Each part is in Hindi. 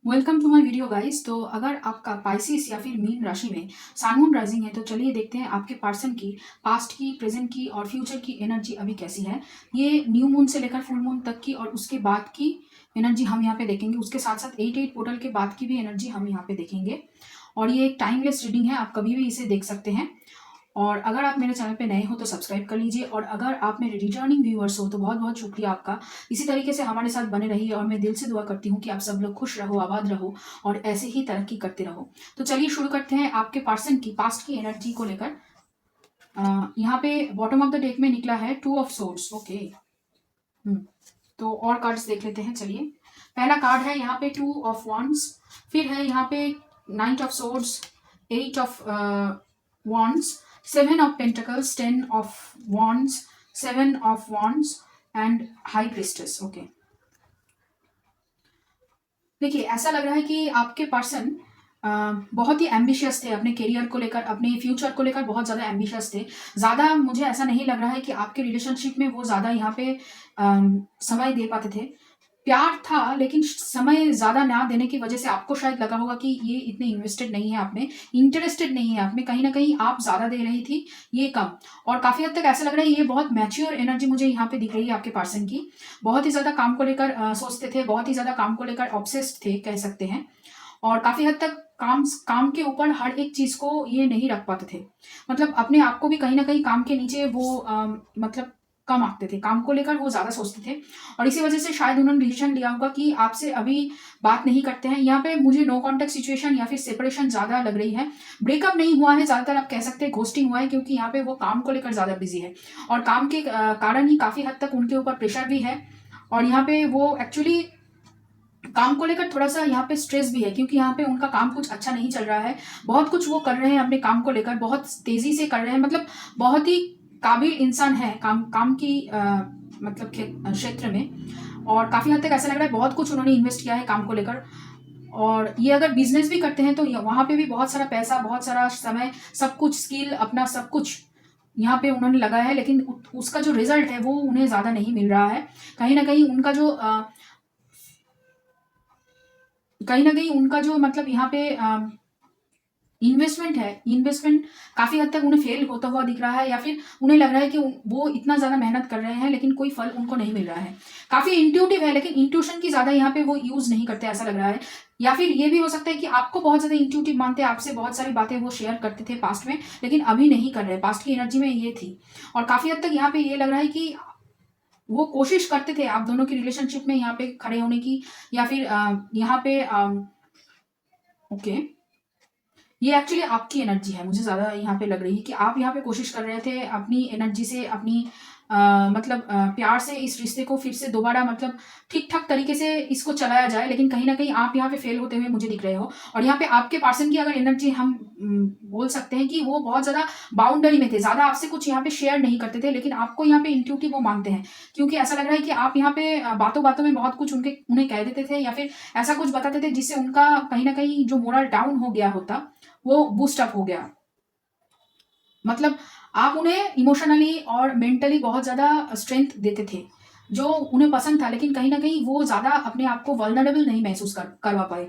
Welcome to my video guys. तो अगर आपका पाइसिस या फिर मीन राशि में सन मून राइजिंग है तो चलिए देखते हैं आपके पर्सन की पास्ट की, प्रेजेंट की और फ्यूचर की एनर्जी अभी कैसी है। ये न्यू मून से लेकर फुल मून तक की और उसके बाद की एनर्जी हम यहाँ पे देखेंगे। उसके साथ साथ 8 पोर्टल के बाद की भी एनर्जी हम यहाँ पे देखेंगे। और ये एक टाइमलेस रीडिंग है, आप कभी भी इसे देख सकते हैं। और अगर आप मेरे चैनल पे नए हो तो सब्सक्राइब कर लीजिए, और अगर आप मेरे रिटर्निंग व्यूअर्स हो तो बहुत बहुत शुक्रिया आपका। इसी तरीके से हमारे साथ बने रहिए और मैं दिल से दुआ करती हूँ कि आप सब लोग खुश रहो, आबाद रहो और ऐसे ही तरक्की करते रहो। तो चलिए शुरू करते हैं आपके पर्सन की पास्ट की एनर्जी को लेकर। यहाँ पे बॉटम ऑफ द डेक में निकला है 2 ऑफ सोर्ड्स। ओके। तो और कार्ड्स देख लेते हैं। चलिए, पहला कार्ड है यहाँ पे 2 ऑफ wands, फिर है यहाँ पे 9 of swords, 8 of wands, 7 of pentacles, 10 of wands, 7 of wands and high priestess. Okay, देखिए ऐसा लग रहा है कि आपके पर्सन बहुत ही एम्बिशियस थे अपने करियर को लेकर, अपने फ्यूचर को लेकर बहुत ज़्यादा एम्बिशियस थे। ज़्यादा मुझे ऐसा नहीं लग रहा है कि आपके रिलेशनशिप में वो ज़्यादा यहाँ पे समय दे पाते थे। प्यार था लेकिन समय ज़्यादा ना देने की वजह से आपको शायद लगा होगा कि ये इतने इन्वेस्टेड नहीं है आप में, इंटरेस्टेड नहीं है आप में, कहीं ना कहीं आप ज़्यादा दे रही थी, ये कम। और काफ़ी हद तक ऐसा लग रहा है ये बहुत मैच्योर एनर्जी मुझे यहाँ पे दिख रही है आपके पर्सन की। बहुत ही ज़्यादा काम को लेकर सोचते थे, बहुत ही ज़्यादा काम को लेकर ऑब्सेस्ड थे कह सकते हैं। और काफ़ी हद तक काम काम के ऊपर हर एक चीज़ को ये नहीं रख पाते थे। मतलब अपने आप को भी कहीं ना कहीं काम के नीचे वो मतलब कम आंकते थे, काम को लेकर वो ज़्यादा सोचते थे। और इसी वजह से शायद उन्होंने डिसीजन लिया होगा कि आपसे अभी बात नहीं करते हैं। यहाँ पे मुझे नो कॉन्टेक्ट सिचुएशन या फिर सेपरेशन ज़्यादा लग रही है। ब्रेकअप नहीं हुआ है, ज़्यादातर आप कह सकते हैं घोस्टिंग हुआ है, क्योंकि यहाँ पे वो काम को लेकर ज़्यादा बिजी है और काम के कारण ही काफ़ी हद तक उनके ऊपर प्रेशर भी है। और यहाँ पे वो एक्चुअली काम को लेकर थोड़ा सा यहाँ पे स्ट्रेस भी है, क्योंकि यहाँ पे उनका काम कुछ अच्छा नहीं चल रहा है। बहुत कुछ वो कर रहे हैं अपने काम को लेकर, बहुत तेजी से कर रहे हैं, मतलब बहुत ही काबिल इंसान है काम की मतलब क्षेत्र में। और काफी हद तक ऐसा लग रहा है बहुत कुछ उन्होंने इन्वेस्ट किया है काम को लेकर। और ये अगर बिजनेस भी करते हैं तो वहां पे भी बहुत सारा पैसा, बहुत सारा समय, सब कुछ स्किल, अपना सब कुछ यहाँ पे उन्होंने लगाया है, लेकिन उसका जो रिजल्ट है वो उन्हें ज्यादा नहीं मिल रहा है। कहीं ना कहीं उनका जो मतलब यहाँ पे इन्वेस्टमेंट है, इन्वेस्टमेंट काफी हद तक उन्हें फेल होता हुआ दिख रहा है, या फिर उन्हें लग रहा है कि वो इतना ज्यादा मेहनत कर रहे हैं लेकिन कोई फल उनको नहीं मिल रहा है। काफी इंट्यूटिव है लेकिन इंट्यूशन की ज्यादा यहाँ पे वो यूज नहीं करते ऐसा लग रहा है। या फिर ये भी हो सकता है कि आपको बहुत ज्यादा इंट्यूटिव मानते हैं, आपसे बहुत सारी बातें वो शेयर करते थे पास्ट में, लेकिन अभी नहीं कर रहे। पास्ट की एनर्जी में ये थी। और काफी हद तक यहाँ पे ये लग रहा है कि वो कोशिश करते थे आप दोनों की रिलेशनशिप में यहाँ पे खड़े होने की, या फिर यहाँ पे ओके, ये एक्चुअली आपकी एनर्जी है, मुझे ज़्यादा यहाँ पे लग रही है कि आप यहाँ पे कोशिश कर रहे थे अपनी एनर्जी से, अपनी मतलब प्यार से इस रिश्ते को फिर से दोबारा मतलब ठीक ठाक तरीके से इसको चलाया जाए, लेकिन कहीं ना कहीं आप यहाँ पे फेल होते हुए मुझे दिख रहे हो। और यहाँ पे आपके पर्सन की अगर एनर्जी हम बोल सकते हैं कि वो बहुत ज़्यादा बाउंड्री में थे, ज़्यादा आपसे कुछ यहाँ पे शेयर नहीं करते थे, लेकिन आपको यहाँ पे इंट्यूटिव वो मानते हैं, क्योंकि ऐसा लग रहा है कि आप यहाँ पे बातों बातों में बहुत कुछ उन्हें कह देते थे, या फिर ऐसा कुछ बताते थे जिससे उनका कहीं ना कहीं जो मोरल डाउन हो गया होता वो बूस्ट अप हो गया। मतलब आप उन्हें इमोशनली और मेंटली बहुत ज़्यादा स्ट्रेंथ देते थे जो उन्हें पसंद था, लेकिन कहीं ना कहीं वो ज़्यादा अपने आप को वल्नरेबल नहीं महसूस करवा पाए।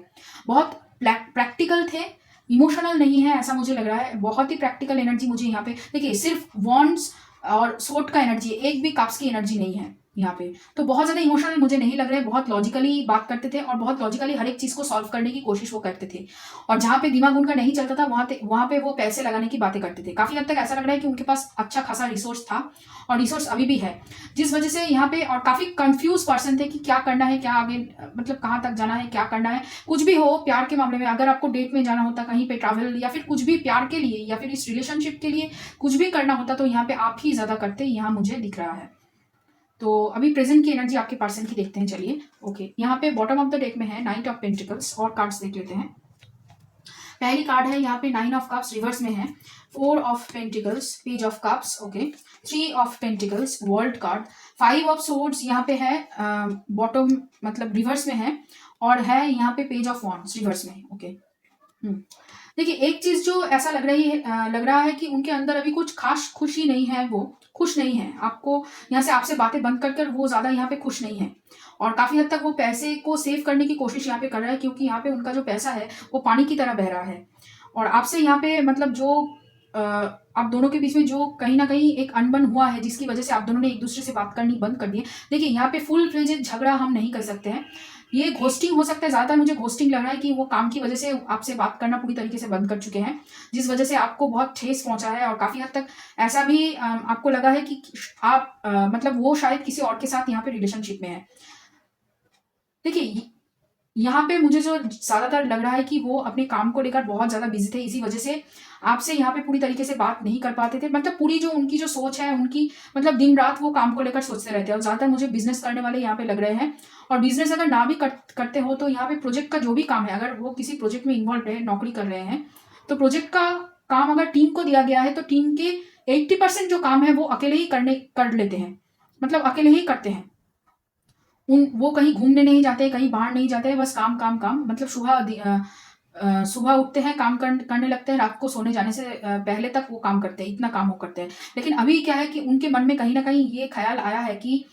बहुत प्रैक्टिकल थे, इमोशनल नहीं है ऐसा मुझे लग रहा है। बहुत ही प्रैक्टिकल एनर्जी मुझे यहाँ पे देखिए, सिर्फ वॉन्ड्स और सोट का एनर्जी है, एक भी कप्स की एनर्जी नहीं है यहाँ पे। तो बहुत ज़्यादा इमोशनल मुझे नहीं लग रहे, बहुत लॉजिकली बात करते थे और बहुत लॉजिकली हर एक चीज़ को सॉल्व करने की कोशिश वो करते थे। और जहाँ पे दिमाग उनका नहीं चलता था वहाँ पे वो पैसे लगाने की बातें करते थे। काफ़ी हद तक ऐसा लग रहा है कि उनके पास अच्छा खासा रिसोर्स था और रिसोर्स अभी भी है, जिस वजह से यहाँ पे और काफ़ी कंफ्यूज पर्सन थे कि क्या करना है, क्या आगे मतलब कहाँ तक जाना है, क्या करना है। कुछ भी हो प्यार के मामले में, अगर आपको डेट में जाना होता, कहीं पे ट्रैवल, या फिर कुछ भी प्यार के लिए या फिर इस रिलेशनशिप के लिए कुछ भी करना होता, तो यहाँ पे आप ही ज़्यादा करते, यहाँ मुझे दिख रहा है। तो अभी प्रेजेंट की एनर्जी आपके पर्सन की देखते हैं। चलिए ओके, यहाँ पे बॉटम ऑफ द डेक में है 9 ऑफ पेंटिकल्स, और कार्ड्स देख लेते हैं। पहली कार्ड है यहाँ पे 9 ऑफ कप्स, रिवर्स में है 4 of pentacles, page of cups, okay, 3 of pentacles, world card, 5 of swords यहाँ पे है बॉटम मतलब रिवर्स में है, और है यहाँ पे पेज ऑफ वॉन्ड्स रिवर्स में, ओके। हम्म। देखिए, एक चीज जो ऐसा लग रहा है कि उनके अंदर अभी कुछ खास खुशी नहीं है, वो खुश नहीं है। आपको यहाँ से आपसे बातें बंद कर कर वो ज्यादा यहाँ पे खुश नहीं है, और काफी हद तक वो पैसे को सेव करने की कोशिश यहाँ पे कर रहा है, क्योंकि यहाँ पे उनका जो पैसा है वो पानी की तरह बह रहा है। और आपसे यहाँ पे मतलब जो अ, आप दोनों के बीच में जो कहीं ना कहीं एक अनबन हुआ है, जिसकी वजह से आप दोनों ने एक दूसरे से बात करनी बंद कर दी है। देखिए, यहाँ पे फुल फ्लेजेड झगड़ा हम नहीं कर सकते हैं, ये घोस्टिंग हो सकता है। ज्यादातर मुझे घोस्टिंग लग रहा है कि वो काम की वजह से आपसे बात करना पूरी तरीके से बंद कर चुके हैं, जिस वजह से आपको बहुत ठेस पहुंचा है। और काफी हद तक ऐसा भी आपको लगा है कि आप मतलब वो शायद किसी और के साथ यहाँ पे रिलेशनशिप में है। देखिए, यहाँ पे मुझे जो ज्यादातर लग रहा है कि वो अपने काम को लेकर बहुत ज्यादा बिजी थे, इसी वजह से आपसे यहाँ पे पूरी तरीके से बात नहीं कर पाते थे। मतलब पूरी जो उनकी जो सोच है उनकी, मतलब दिन रात वो काम को लेकर सोचते रहते हैं। और ज्यादातर मुझे बिजनेस करने वाले यहाँ पे लग रहे हैं, और बिजनेस अगर ना भी करते हो तो यहाँ पे प्रोजेक्ट का जो भी काम है, अगर वो किसी प्रोजेक्ट में इन्वॉल्व है, नौकरी कर रहे हैं, तो प्रोजेक्ट का काम अगर टीम को दिया गया है तो टीम के 80% जो काम है वो अकेले ही कर लेते हैं, मतलब अकेले ही करते हैं। वो कहीं घूमने नहीं जाते, कहीं बाहर नहीं जाते, बस काम काम काम। मतलब सुबह उठते हैं, काम करने लगते हैं, रात को सोने जाने से पहले तक वो काम करते हैं, इतना काम वो करते हैं। लेकिन अभी क्या है कि उनके मन में कहीं ना कहीं ये ख्याल आया है कि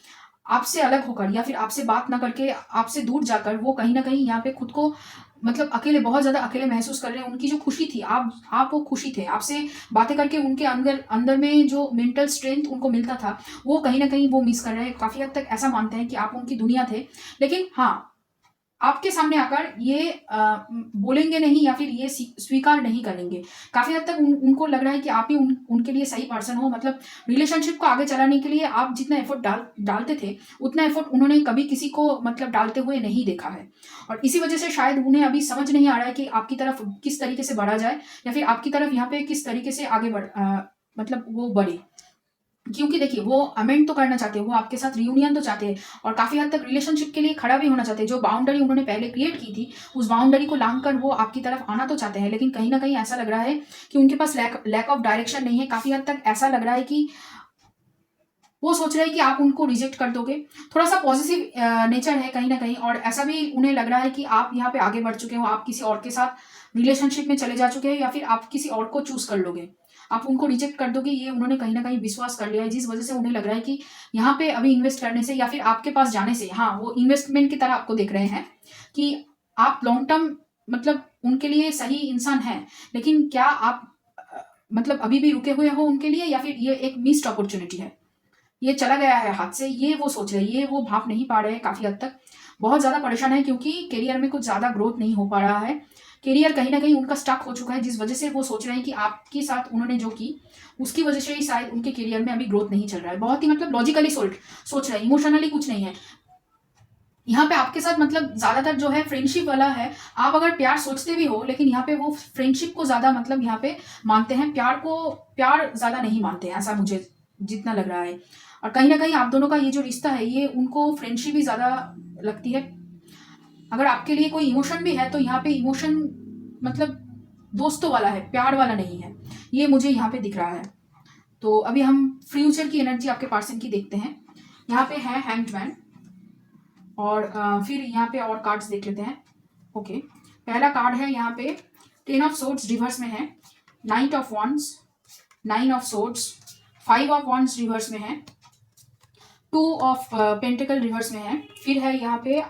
आपसे अलग होकर या फिर आपसे बात ना करके आपसे दूर जाकर वो कहीं ना कहीं यहाँ पे खुद को मतलब अकेले, बहुत ज्यादा अकेले महसूस कर रहे हैं। उनकी जो खुशी थी, आप वो खुशी थे, आपसे बातें करके उनके अंदर अंदर में जो मेंटल स्ट्रेंथ उनको मिलता था वो कहीं ना कहीं वो मिस कर रहे हैं। काफी हद तक ऐसा मानते हैं कि आप उनकी दुनिया थे, लेकिन हाँ, आपके सामने आकर ये बोलेंगे नहीं या फिर ये स्वीकार नहीं करेंगे। काफी हद तक उनको लग रहा है कि आप ही उनके लिए सही पर्सन हो। मतलब रिलेशनशिप को आगे चलाने के लिए आप जितना एफर्ट डालते थे, उतना एफर्ट उन्होंने कभी किसी को मतलब डालते हुए नहीं देखा है। और इसी वजह से शायद उन्हें अभी समझ नहीं आ रहा है कि आपकी तरफ किस तरीके से बढ़ा जाए, या फिर आपकी तरफ यहाँ पे किस तरीके से आगे मतलब वो बढ़े। क्योंकि देखिए, वो अमेंड तो करना चाहते हैं, वो आपके साथ रियूनियन तो चाहते हैं, और काफी हद तक रिलेशनशिप के लिए खड़ा भी होना चाहते हैं। जो बाउंड्री उन्होंने पहले क्रिएट की थी, उस बाउंड्री को लांघकर वो आपकी तरफ आना तो चाहते हैं, लेकिन कहीं ना कहीं ऐसा लग रहा है कि उनके पास लैक ऑफ डायरेक्शन नहीं है। काफी हद तक ऐसा लग रहा है कि वो सोच रहे हैं कि आप उनको रिजेक्ट कर दोगे। थोड़ा सा पॉजिटिव नेचर है कहीं ना कहीं, और ऐसा भी उन्हें लग रहा है कि आप यहाँ पे आगे बढ़ चुके हो, आप किसी और के साथ रिलेशनशिप में चले जा चुके हैं, या फिर आप किसी और को चूज कर लोगे, आप उनको रिजेक्ट कर दोगे। ये उन्होंने कहीं ना कहीं विश्वास कर लिया है, जिस वजह से उन्हें लग रहा है कि यहाँ पे अभी इन्वेस्ट करने से या फिर आपके पास जाने से, हाँ, वो इन्वेस्टमेंट की तरह आपको देख रहे हैं कि आप लॉन्ग टर्म मतलब उनके लिए सही इंसान है। लेकिन क्या आप मतलब अभी भी रुके हुए हो उनके लिए, या फिर ये एक मिस्ड अपॉर्चुनिटी है, ये चला गया है हाथ से, ये वो सोच रहे हैं, ये वो भाप नहीं पा रहे हैं। काफी हद तक बहुत ज्यादा परेशान है, क्योंकि करियर में कुछ ज्यादा ग्रोथ नहीं हो पा रहा है। करियर कहीं ना कहीं उनका स्टक हो चुका है, जिस वजह से वो सोच रहे हैं कि आपके साथ उन्होंने जो की उसकी वजह से ही शायद उनके करियर में अभी ग्रोथ नहीं चल रहा है। बहुत ही मतलब लॉजिकली सोच रहे हैं, इमोशनली कुछ नहीं है यहाँ पे आपके साथ। मतलब ज्यादातर जो है फ्रेंडशिप वाला है। आप अगर प्यार सोचते भी हो, लेकिन यहाँ पे वो फ्रेंडशिप को ज्यादा मतलब यहाँ पे मानते हैं, प्यार ज्यादा नहीं मानते हैं, ऐसा मुझे जितना लग रहा है। और कहीं ना कहीं आप दोनों का ये जो रिश्ता है, ये उनको फ्रेंडशिप ही ज्यादा लगती है। अगर आपके लिए कोई इमोशन भी है तो यहाँ पे इमोशन मतलब दोस्तों वाला है, प्यार वाला नहीं है, ये मुझे यहाँ पे दिख रहा है। तो अभी हम फ्यूचर की एनर्जी आपके पर्सन की देखते हैं। यहाँ पे है हैंग्ड मैन, और फिर यहाँ पे और कार्ड्स देख लेते हैं। ओके, पहला कार्ड है यहाँ पे 10 ऑफ सोर्ड्स रिवर्स में है, night of wands, 9 of swords, 5 of wands reverse में है, 2 ऑफ पेंटिकल रिवर्स में है, फिर है यहाँ पे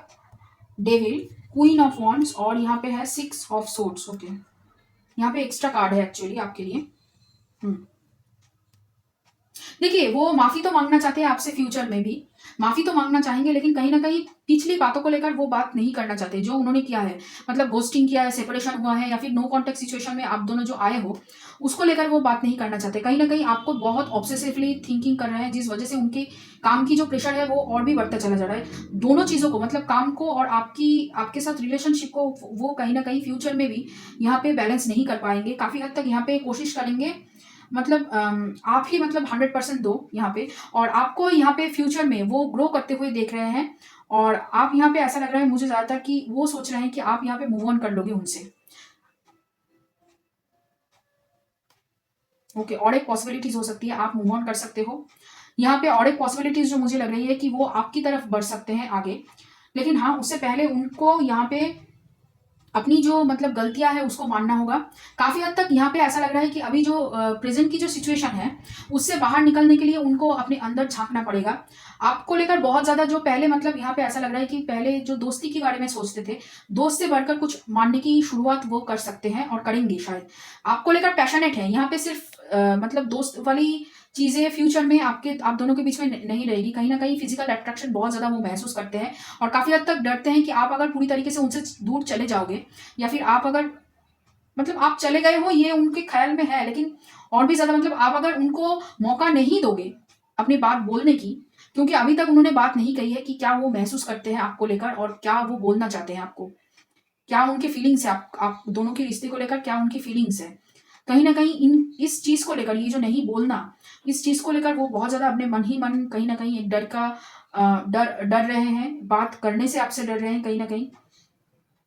डेविल, क्वीन ऑफ वॉन्ड्स, और यहाँ पे है 6 ऑफ सोर्ड्स। ओके, यहाँ पे एक्स्ट्रा कार्ड है एक्चुअली आपके लिए। देखिए, वो माफी तो मांगना चाहते हैं आपसे, फ्यूचर में भी माफी तो मांगना चाहेंगे, लेकिन कहीं ना कहीं पिछली बातों को लेकर वो बात नहीं करना चाहते जो उन्होंने किया है। मतलब घोस्टिंग किया है, सेपरेशन हुआ है, या फिर नो कॉन्टेक्ट सिचुएशन में आप दोनों जो आए हो, उसको लेकर वो बात नहीं करना चाहते। कहीं ना कहीं आपको बहुत ऑब्सेसिवली थिंकिंग कर रहे हैं, जिस वजह से उनके काम की जो प्रेशर है वो और भी बढ़ता चला जा रहा है। दोनों चीजों को, मतलब काम को और आपके साथ रिलेशनशिप को, वो कहीं ना कहीं फ्यूचर में भी यहाँ पे बैलेंस नहीं कर पाएंगे। काफी हद तक यहाँ पे कोशिश करेंगे, मतलब आप ही मतलब 100% दो यहाँ पे, और आपको यहाँ पे फ्यूचर में वो ग्रो करते हुए देख रहे हैं। और आप यहाँ पे ऐसा लग रहा है मुझे ज्यादातर कि वो सोच रहे हैं कि आप यहाँ पे मूव ऑन कर लोगे उनसे। ओके, और एक पॉसिबिलिटीज हो सकती है आप मूव ऑन कर सकते हो यहाँ पे। और एक पॉसिबिलिटीज जो मुझे लग रही है कि वो आपकी तरफ बढ़ सकते हैं आगे, लेकिन हाँ, उससे पहले उनको यहाँ पे अपनी जो मतलब गलतियाँ हैं उसको मानना होगा। काफ़ी हद तक यहाँ पे ऐसा लग रहा है कि अभी जो प्रेज़ेंट की जो सिचुएशन है, उससे बाहर निकलने के लिए उनको अपने अंदर झाँकना पड़ेगा। आपको लेकर बहुत ज़्यादा जो पहले मतलब यहाँ पे ऐसा लग रहा है कि पहले जो दोस्ती के बारे में सोचते थे, दोस्त से बढ़कर कुछ मानने की शुरुआत वो कर सकते हैं और करेंगे शायद। आपको लेकर पैशनेट हैं, यहाँ पे सिर्फ़ मतलब दोस्त वाली चीज़ें फ्यूचर में आप दोनों के बीच में नहीं रहेगी। कहीं न कहीं फ़िज़िकल अट्रैक्शन बहुत ज़्यादा वो महसूस करते हैं और काफ़ी हद तक डरते हैं कि आप अगर पूरी तरीके से उनसे दूर चले जाओगे या फिर आप अगर मतलब आप चले गए हो ये उनके ख़्याल में है, लेकिन और भी ज़्यादा मतलब आप अगर उनको मौका नहीं दोगे अपनी बात बोलने की, क्योंकि अभी तक उन्होंने बात नहीं कही है कि क्या वो महसूस करते हैं आपको लेकर और क्या वो बोलना चाहते हैं आपको। क्या उनकी फीलिंग्स है आप दोनों के रिश्ते को लेकर, क्या उनकी फीलिंग्स है। कहीं न कहीं इन इस चीज़ को लेकर, ये जो नहीं बोलना, इस चीज़ को लेकर वो बहुत ज़्यादा अपने मन ही मन कहीं न कहीं एक डर का डर डर रहे हैं, बात करने से आपसे डर रहे हैं कहीं न कहीं।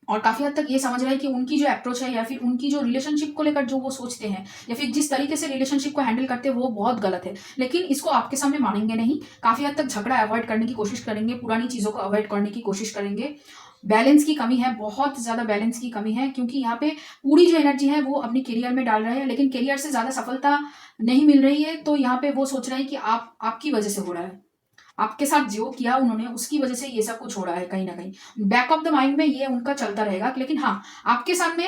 और काफ़ी हद तक ये समझ रहे हैं कि उनकी जो अप्रोच है या फिर उनकी जो रिलेशनशिप को लेकर जो वो सोचते हैं या फिर जिस तरीके से रिलेशनशिप को हैंडल करते हैं वो बहुत गलत है। लेकिन इसको आपके सामने मानेंगे नहीं, काफ़ी हद तक झगड़ा अवॉइड करने की कोशिश करेंगे, पुरानी चीज़ों को अवॉइड करने की कोशिश करेंगे। बैलेंस की कमी है, बहुत ज़्यादा बैलेंस की कमी है, क्योंकि यहाँ पे पूरी जो एनर्जी है वो अपनी करियर में डाल रहे हैं, लेकिन करियर से ज़्यादा सफलता नहीं मिल रही है, तो यहाँ पे वो सोच रहे हैं कि आपकी वजह से हो रहा है। आपके साथ जो किया उन्होंने उसकी वजह से ये सब कुछ हो रहा है कहीं न कहीं। बैक ऑफ द माइंड में ये उनका चलता रहेगा, लेकिन हाँ, आपके सामने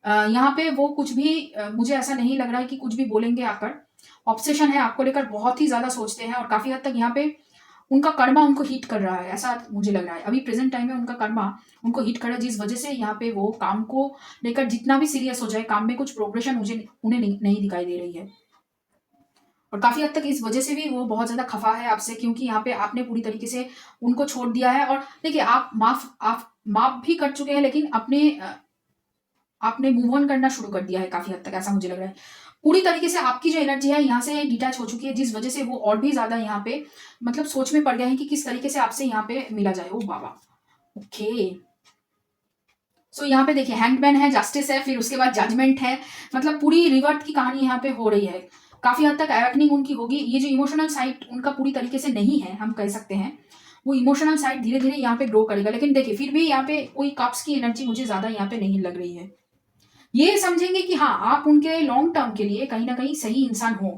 यहाँ पे वो कुछ भी मुझे ऐसा नहीं लग रहा है कि कुछ भी बोलेंगे आकर। ऑब्सेशन है आपको लेकर, बहुत ही ज़्यादा सोचते हैं और काफ़ी हद तक यहाँ पे उनका कर्मा उनको हिट कर रहा है, ऐसा मुझे लग रहा है। अभी प्रेज़ेंट टाइम में उनका कर्मा उनको हिट कर रहा है, जिस वजह से यहाँ पे वो काम को लेकर जितना भी सीरियस हो जाए, काम में कुछ प्रोग्रेशन मुझे उन्हें नहीं दिखाई दे रही है। और काफ़ी हद तक इस वजह से भी वो बहुत ज़्यादा खफ़ा है आपसे, क्योंकि यहाँ पे आपने पूरी तरीके से उनको छोड़ दिया है और देखिए आप माफ़ भी कर चुके हैं, लेकिन आपने मूव ऑन करना शुरू कर दिया है काफ़ी हद तक, ऐसा मुझे लग रहा है। पूरी तरीके से आपकी जो एनर्जी है यहाँ से डिटैच हो चुकी है, जिस वजह से वो और भी ज़्यादा यहाँ पे मतलब सोच में पड़ गए हैं कि किस तरीके से आपसे यहाँ पे मिला जाए। ओह बाबा! ओके। सो यहाँ पे देखिए हैंगमैन है, जस्टिस है, फिर उसके बाद जजमेंट है। मतलब पूरी रिवर्ट की कहानी यहाँ पे हो रही है। काफ़ी हद तक अवेकनिंग उनकी होगी। ये जो इमोशनल साइड उनका पूरी तरीके से नहीं है, हम कह सकते हैं। वो इमोशनल साइड धीरे-धीरे यहाँ पे ग्रो करेगा। लेकिन देखिए फिर भी यहाँ पे कोई कप्स की एनर्जी मुझे ज़्यादा यहाँ पे नहीं लग रही है। ये समझेंगे कि हाँ, आप उनके लॉन्ग टर्म के लिए कहीं न कहीं सही इंसान हो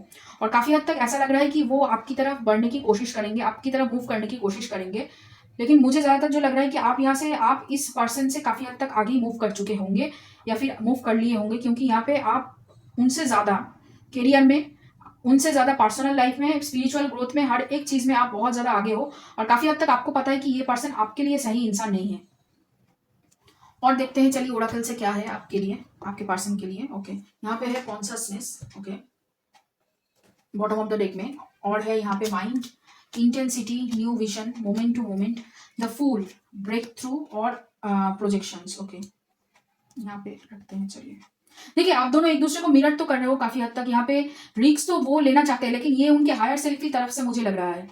और काफ़ी हद तक ऐसा लग रहा है कि वो आपकी तरफ बढ़ने की कोशिश करेंगे, आपकी तरफ मूव करने की कोशिश करेंगे। लेकिन मुझे ज़्यादातर जो लग रहा है कि आप इस पर्सन से काफ़ी हद तक आगे मूव कर चुके होंगे या फिर मूव कर लिए होंगे, क्योंकि यहाँ पे आप उनसे ज़्यादा करियर में, उनसे ज़्यादा पर्सनल लाइफ़ में, स्पिरिचुअल ग्रोथ में, हर एक चीज़ में आप बहुत ज़्यादा आगे हो और काफ़ी हद तक आपको पता है कि ये पर्सन आपके लिए सही इंसान नहीं है। और देखते हैं चलिए ओरेकल से क्या है आपके लिए, आपके पर्सन के लिए। ओके, यहाँ पे है consciousness. Okay, bottom of the deck में। और है यहाँ पे mind, intensity, new vision, moment to moment, the fool, break through और प्रोजेक्शंस। ओके, यहाँ पे रखते हैं। चलिए देखिए, आप दोनों एक दूसरे को मिरर तो कर रहे हो काफी हद तक। यहाँ पे रिक्स तो वो लेना चाहते हैं, लेकिन ये उनके हायर सेल्फ की तरफ से मुझे लग रहा है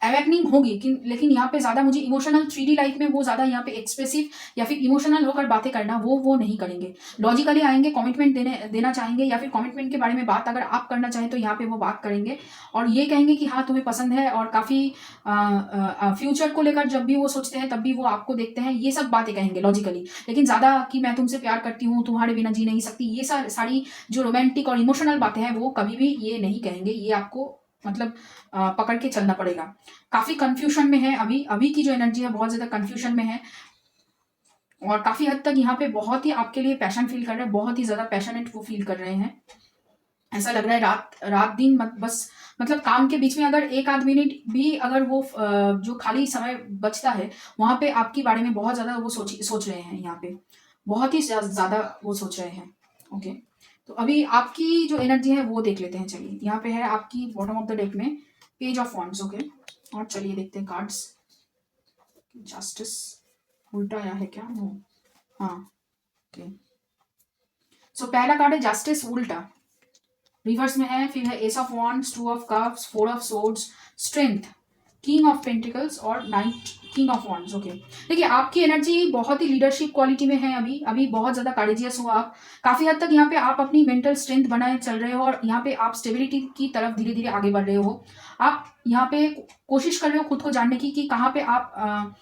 अवेकनिंग होगी लेकिन यहाँ पे ज्यादा मुझे इमोशनल 3D लाइफ में वो ज्यादा यहाँ पे एक्सप्रेसिव या फिर इमोशनल होकर बातें करना वो नहीं करेंगे। लॉजिकली आएंगे, कमिटमेंट देना चाहेंगे या फिर कमिटमेंट के बारे में बात अगर आप करना चाहें तो यहाँ पे वो बात करेंगे और ये कहेंगे कि हाँ तुम्हें पसंद है। और काफी फ्यूचर को लेकर जब भी वो सोचते हैं तब भी वो आपको देखते हैं, ये सब बातें कहेंगे लॉजिकली। लेकिन ज्यादा कि मैं तुमसे प्यार करती हूँ, तुम्हारे बिना जी नहीं सकती, ये सारी जो रोमांटिक और इमोशनल बातें हैं वो कभी भी ये नहीं कहेंगे। ये आपको मतलब पकड़ के चलना पड़ेगा। काफी कंफ्यूजन में है अभी की जो एनर्जी है बहुत ज्यादा कंफ्यूजन में है और काफी हद तक यहाँ पे बहुत ही आपके लिए पैशन फील कर रहे हैं, बहुत ही ज्यादा पैशनेट वो फील कर रहे हैं। ऐसा लग रहा है रात दिन बस मतलब काम के बीच में अगर एक आध मिनट भी अगर वो जो खाली समय बचता है वहां पे आपके बारे में बहुत ज्यादा वो सोच रहे हैं। यहाँ पे बहुत ही ज्यादा वो सोच रहे हैं। ओके, तो अभी आपकी जो एनर्जी है वो देख लेते हैं। चलिए यहाँ पे है आपकी बॉटम ऑफ द डेक में पेज ऑफ वॉन्ड्स। ओके, और चलिए देखते हैं कार्ड्स। जस्टिस उल्टा आया है क्या? नो, हाँ। ओके, सो पहला कार्ड है जस्टिस उल्टा, रिवर्स में है। फिर है ace of wands, two of cups, four of swords, strength, king of pentacles और knight, king of wands. Okay, देखिए आपकी एनर्जी बहुत ही लीडरशिप क्वालिटी में है। अभी बहुत ज्यादा करेजियस हो आप। काफी हद तक यहाँ पे आप अपनी मेंटल स्ट्रेंथ बनाए चल रहे हो और यहाँ पे आप स्टेबिलिटी की तरफ धीरे धीरे आगे बढ़ रहे हो। आप यहाँ पे कोशिश कर रहे हो खुद को जानने की कि कहाँ पे आप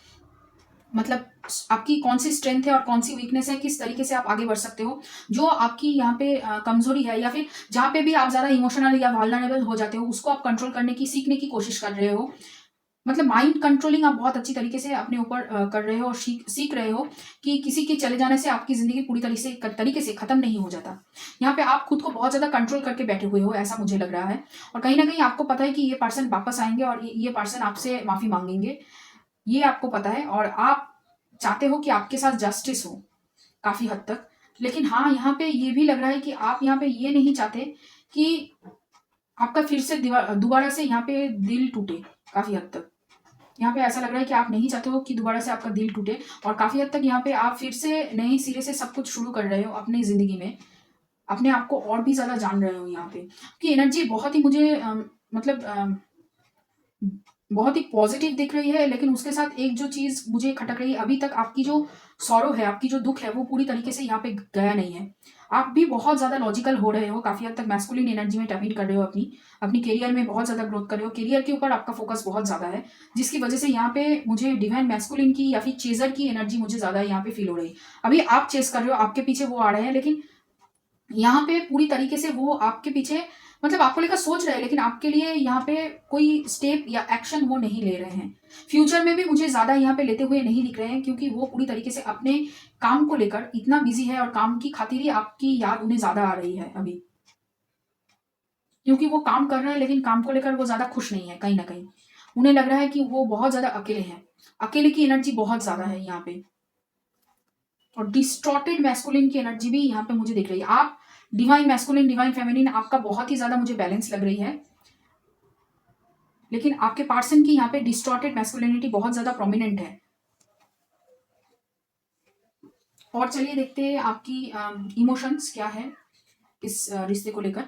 मतलब आपकी कौन सी स्ट्रेंथ है और कौन सी वीकनेस है, किस तरीके से आप आगे बढ़ सकते हो, जो आपकी यहाँ पे कमजोरी है या फिर जहाँ पे भी आप ज़्यादा इमोशनल या वाल्नरेबल हो जाते हो, उसको आप कंट्रोल करने की, सीखने की कोशिश कर रहे हो। मतलब माइंड कंट्रोलिंग आप बहुत अच्छी तरीके से अपने ऊपर कर रहे हो और सीख रहे हो कि किसी के चले जाने से आपकी ज़िंदगी पूरी तरीके से ख़त्म नहीं हो जाता। यहाँ पे आप खुद को बहुत ज़्यादा कंट्रोल करके बैठे हुए हो, ऐसा मुझे लग रहा है। और कहीं न कहीं आपको पता है कि ये पर्सन वापस आएँगे और ये पर्सन आपसे माफ़ी माँगेंगे, ये आपको पता है और आप चाहते हो कि आपके साथ जस्टिस हो काफ़ी हद तक। लेकिन हाँ, यहाँ पे ये भी लग रहा है कि आप यहाँ पे ये नहीं चाहते कि आपका फिर से दोबारा से यहाँ पे दिल टूटे काफ़ी हद तक। यहाँ पे ऐसा लग रहा है कि आप नहीं चाहते हो कि दोबारा से आपका दिल टूटे और काफ़ी हद तक यहाँ पे आप फिर से नए सिरे से सब कुछ शुरू कर रहे हो अपनी ज़िंदगी में। अपने आप को और भी ज़्यादा जान रहे हो यहाँ पे। कि एनर्जी बहुत ही मुझे मतलब बहुत ही पॉजिटिव दिख रही है, लेकिन उसके साथ एक जो चीज़ मुझे खटक रही है, अभी तक आपकी जो सॉरो है, आपकी जो दुःख है, वो पूरी तरीके से यहाँ पे गया नहीं है। आप भी बहुत ज़्यादा लॉजिकल हो रहे हो, काफ़ी हद तक मैस्कुलिन एनर्जी में टैप इन कर रहे हो अपनी करियर में बहुत ज़्यादा ग्रोथ कर रहे हो। करियर के ऊपर आपका फोकस बहुत ज़्यादा है, जिसकी वजह से यहाँ पे मुझे डिवाइन मैस्कुलिन की या फिर चेज़र की एनर्जी मुझे ज़्यादा यहाँ पे फील हो रही है। अभी आप चेज़ कर रहे हो, आपके पीछे वो आ रहे हैं, लेकिन यहाँ पे पूरी तरीके से वो आपके पीछे मतलब आपको लेकर सोच रहे हैं, लेकिन आपके लिए यहाँ पे कोई स्टेप या एक्शन वो नहीं ले रहे हैं। फ्यूचर में भी मुझे ज़्यादा यहाँ पे लेते हुए नहीं दिख रहे हैं, क्योंकि वो पूरी तरीके से अपने काम को लेकर इतना बिजी है और काम की खातिर ही आपकी याद उन्हें ज़्यादा आ रही है अभी। क्योंकि वो काम कर रहे हैं, लेकिन काम को लेकर वो ज़्यादा खुश नहीं है कहीं न कहीं। उन्हें लग रहा है कि वो बहुत ज़्यादा अकेले हैं। अकेले की एनर्जी बहुत ज़्यादा है यहाँ पे। और डिस्टॉर्टेड मैस्कुलिन की एनर्जी भी यहाँ पे मुझे दिख रही है। आप डिवाइन मैस्कुलिन, डिवाइन फेमिनिन आपका बहुत ही ज़्यादा मुझे बैलेंस लग रही है। लेकिन आपके पर्सन की यहाँ पे डिस्टॉर्टेड मैस्कुलिनिटी बहुत ज़्यादा प्रोमिनेंट है। और चलिए देखते हैं आपकी इमोशंस क्या है इस रिश्ते को लेकर।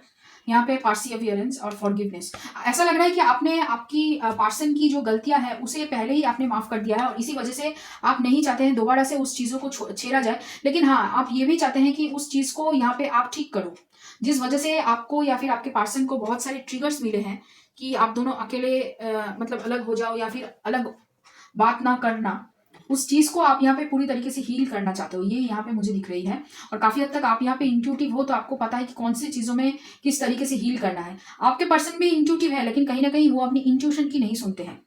यहाँ पे परसिवियरेंस और फॉरगिवनेस। ऐसा लग रहा है कि आपने आपकी पर्सन की जो गलतियां हैं उसे पहले ही आपने माफ कर दिया है और इसी वजह से आप नहीं चाहते हैं दोबारा से उस चीज़ों को छेड़ा जाए। लेकिन हाँ, आप ये भी चाहते हैं कि उस चीज़ को यहाँ पे आप ठीक करो, जिस वजह से आपको या फिर आपके पर्सन को बहुत सारे ट्रिगर्स मिले हैं कि आप दोनों अकेले मतलब अलग हो जाओ या फिर अलग बात ना करना। उस चीज़ को आप यहाँ पे पूरी तरीके से हील करना चाहते हो, ये यहाँ पे मुझे दिख रही है। और काफ़ी हद तक आप यहाँ पे इंट्यूटिव हो, तो आपको पता है कि कौन सी चीज़ों में किस तरीके से हील करना है। आपके पर्सन भी इंट्यूटिव है, लेकिन कहीं ना कहीं वो अपनी इंट्यूशन की नहीं सुनते हैं।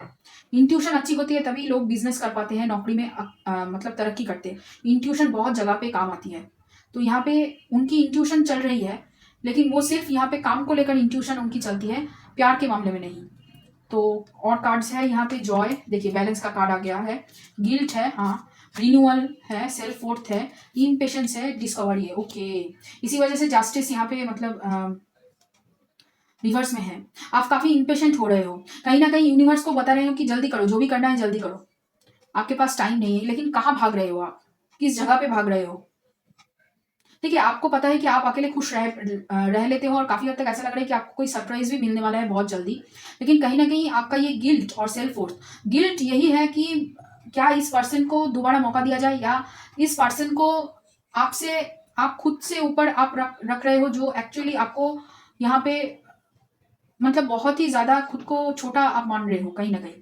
इंट्यूशन अच्छी होती है तभी लोग बिजनेस कर पाते हैं, नौकरी में मतलब तरक्की करते हैं। इंट्यूशन बहुत जगह पे काम आती है। तो यहाँ पे उनकी इंट्यूशन चल रही है, लेकिन वो सिर्फ यहाँ पे काम को लेकर इंट्यूशन उनकी चलती है, प्यार के मामले में नहीं। तो और कार्ड्स है यहाँ पे जॉय, देखिए बैलेंस का कार्ड आ गया है, गिल्ट है, हाँ, रिन्यूअल है, सेल्फ वर्थ है, इम्पेशंस है, डिस्कवरी है। ओके, इसी वजह से जस्टिस यहाँ पे मतलब रिवर्स में है। आप काफी इम्पेशेंट हो रहे हो, कहीं ना कहीं यूनिवर्स को बता रहे हो कि जल्दी करो, जो भी करना है जल्दी करो, आपके पास टाइम नहीं है। लेकिन कहाँ भाग रहे हो आप, किस जगह पे भाग रहे हो? देखिए, आपको पता है कि आप अकेले खुश रह लेते हो और काफ़ी हद तक ऐसा लग रहा है कि आपको कोई सरप्राइज़ भी मिलने वाला है बहुत जल्दी। लेकिन कहीं न कहीं आपका ये गिल्ट और सेल्फ वर्थ, गिल्ट यही है कि क्या इस पर्सन को दोबारा मौका दिया जाए, या इस पर्सन को आपसे आप खुद से ऊपर आप रख रहे हो, जो एक्चुअली आपको यहाँ पे मतलब बहुत ही ज़्यादा खुद को छोटा आप मान रहे हो कहीं न कहीं।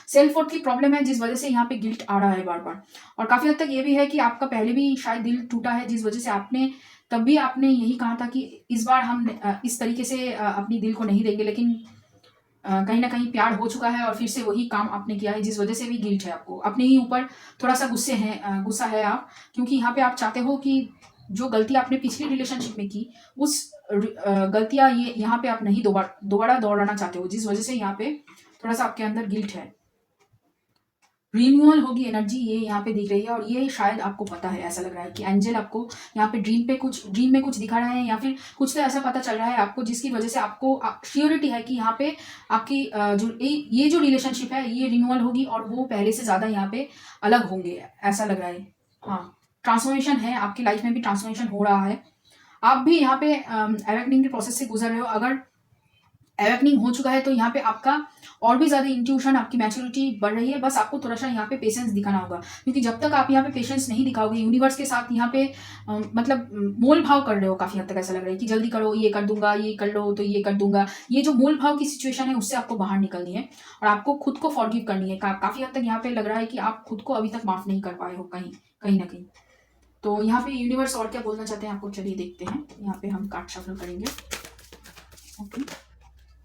सेल्फ वर्थ की प्रॉब्लम है, जिस वज़ह से यहाँ पे गिल्ट आ रहा है बार-बार। और काफ़ी हद तक ये भी है कि आपका पहले भी शायद दिल टूटा है, जिस वज़ह से आपने तब भी आपने यही कहा था कि इस बार हम इस तरीके से अपनी दिल को नहीं देंगे, लेकिन कहीं न कहीं प्यार हो चुका है और फिर से वही काम आपने किया है, जिस वज़ह से भी गिल्ट है आपको। अपने ही ऊपर थोड़ा-सा गुस्सा है आप, क्योंकि यहाँ पे आप चाहते हो कि जो गलती आपने पिछली रिलेशनशिप में की, उस गलतियाँ ये यहाँ पे आप नहीं दोबारा दोहराना चाहते हो, जिस वज़ह से यहाँ पे थोड़ा-सा आपके अंदर गिल्ट है। रिन्यूअल होगी एनर्जी, ये यहाँ पे दिख रही है और ये शायद आपको पता है। ऐसा लग रहा है कि एंजल आपको यहाँ पे ड्रीम में कुछ दिखा रहे हैं, या फिर कुछ तो ऐसा पता चल रहा है आपको, जिसकी वजह से आपको श्योरिटी है कि यहाँ पे आपकी जो ये जो रिलेशनशिप है ये रिन्यूअल होगी और वो पहले से ज़्यादा यहाँ पे अलग होंगे, ऐसा लग रहा है। हाँ, ट्रांसफॉर्मेशन है, आपकी लाइफ में भी ट्रांसफॉर्मेशन हो रहा है। आप भी यहाँ पे अवेकनिंग के प्रोसेस से गुजर रहे हो। अगर अवेकनिंग हो चुका है, तो यहाँ पे आपका और भी ज़्यादा इंट्यूशन, आपकी मैच्योरिटी बढ़ रही है। बस आपको थोड़ा सा यहाँ पे पेशेंस दिखाना होगा, क्योंकि जब तक आप यहाँ पे पेशेंस नहीं दिखाओगे, यूनिवर्स के साथ यहाँ पे मतलब मोल भाव कर रहे हो काफ़ी हद तक, ऐसा लग रहा है कि जल्दी करो, ये कर दूंगा, ये कर लो तो ये कर दूंगा। ये जो मोल भाव की सिचुएशन है उससे आपको बाहर निकलनी है और आपको खुद को फॉरगिव करनी है। काफ़ी हद तक यहाँ पे लग रहा है कि आप खुद को अभी तक माफ़ नहीं कर पाए हो कहीं कहीं ना कहीं। तो यहाँ पे यूनिवर्स और क्या बोलना चाहते हैं आपको, चलिए देखते हैं। यहाँ पे हम कार्ड शफल करेंगे। ओके,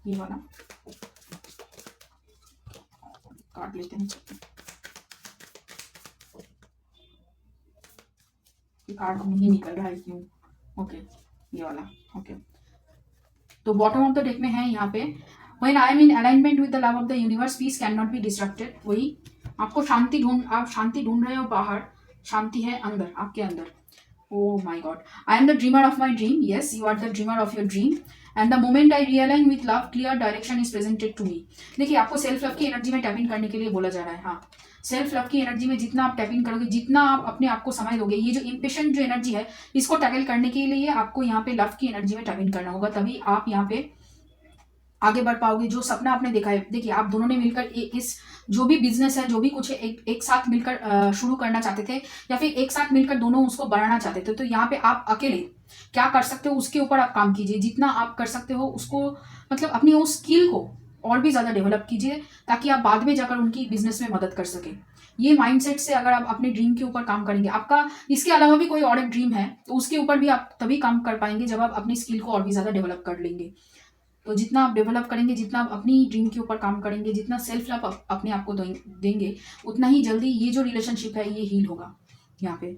ये वाला कार्ड लेते हैं। ये कार्ड नहीं निकल रहा है क्यों? ओके, ये वाला। ओके, तो बॉटम ऑफ द डेक में है यहाँ पे, when I am in alignment with the love of the universe, piece can not be distracted. वही आपको आप शांति ढूंढ रहे हो बाहर, शांति है अंदर, आपके अंदर। Oh my God. I am the dreamer of my dream. Yes, you are the dreamer of your dream. And the moment I realign with love, clear direction is presented to me. देखिए, आपको सेल्फ लव की एनर्जी में टैप इन करने के लिए बोला जा रहा है। हाँ, सेल्फ लव की एनर्जी में जितना आप टैप इन करोगे, जितना आप अपने आप को समय दोगे, ये जो इम्पेशेंट जो एनर्जी है, इसको टैकल करने के लिए आपको यहाँ पे लव की एनर्जी में टैप इन करना होगा, तभी आप यहाँ पे आगे बढ़ पाओगे। जो सपना आपने देखा है, देखिए आप दोनों ने मिलकर इस जो भी बिजनेस है, जो भी कुछ है, एक साथ मिलकर शुरू करना चाहते थे, या फिर एक साथ मिलकर दोनों उसको बढ़ाना चाहते थे। तो यहाँ पे आप अकेले क्या कर सकते हो उसके ऊपर आप काम कीजिए, जितना आप कर सकते हो उसको, मतलब अपनी उस स्किल को और भी ज़्यादा डेवलप कीजिए, ताकि आप बाद में जाकर उनकी बिजनेस में मदद कर सकें। ये माइंडसेट से अगर आप अपने ड्रीम के ऊपर काम करेंगे, आपका इसके अलावा भी कोई और एक ड्रीम है तो उसके ऊपर भी आप तभी काम कर पाएंगे जब आप अपनी स्किल को और भी ज़्यादा डेवलप कर लेंगे। तो जितना आप डेवलप करेंगे, जितना आप अपनी ड्रीम के ऊपर काम करेंगे, जितना सेल्फ लव अपने आप को देंगे, उतना ही जल्दी ये जो रिलेशनशिप है ये हील होगा यहाँ पे।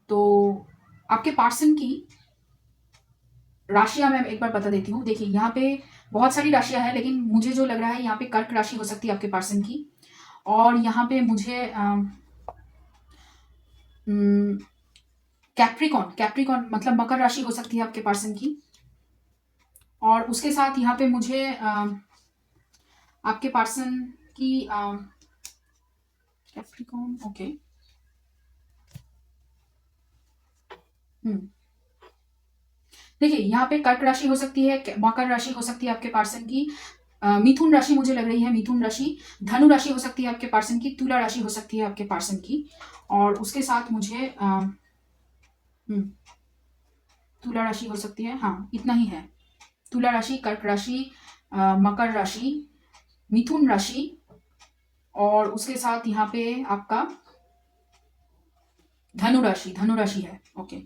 तो आपके पर्सन की राशियां मैं एक बार बता देती हूँ। देखिए, यहाँ पे बहुत सारी राशियां हैं, लेकिन मुझे जो लग रहा है यहाँ पे कर्क राशि हो सकती है आपके पर्सन की, और यहाँ पे मुझे कैप्रिकॉन मतलब मकर राशि हो सकती है आपके पर्सन की, और उसके साथ यहाँ पे मुझे आपके पर्सन की कैप्रिकॉन। ओके, देखिए यहाँ पे कर्क राशि हो सकती है, मकर राशि हो सकती है आपके पर्सन की, मिथुन राशि मुझे लग रही है, मिथुन राशि, धनु राशि हो सकती है आपके पर्सन की, तुला राशि हो सकती है आपके पर्सन की, और उसके साथ मुझे तुला राशि हो सकती है। हाँ, इतना ही है। तुला राशि, कर्क राशि, मकर राशि, मिथुन राशि, और उसके साथ यहाँ पे आपका धनु राशि है। ओके,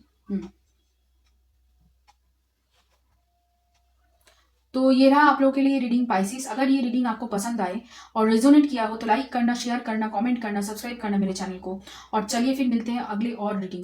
तो ये रहा आप लोगों के लिए रीडिंग पाइसिस। अगर ये रीडिंग आपको पसंद आए और रेजोनेट किया हो तो लाइक करना, शेयर करना, कमेंट करना, सब्सक्राइब करना मेरे चैनल को, और चलिए फिर मिलते हैं अगले और रीडिंग।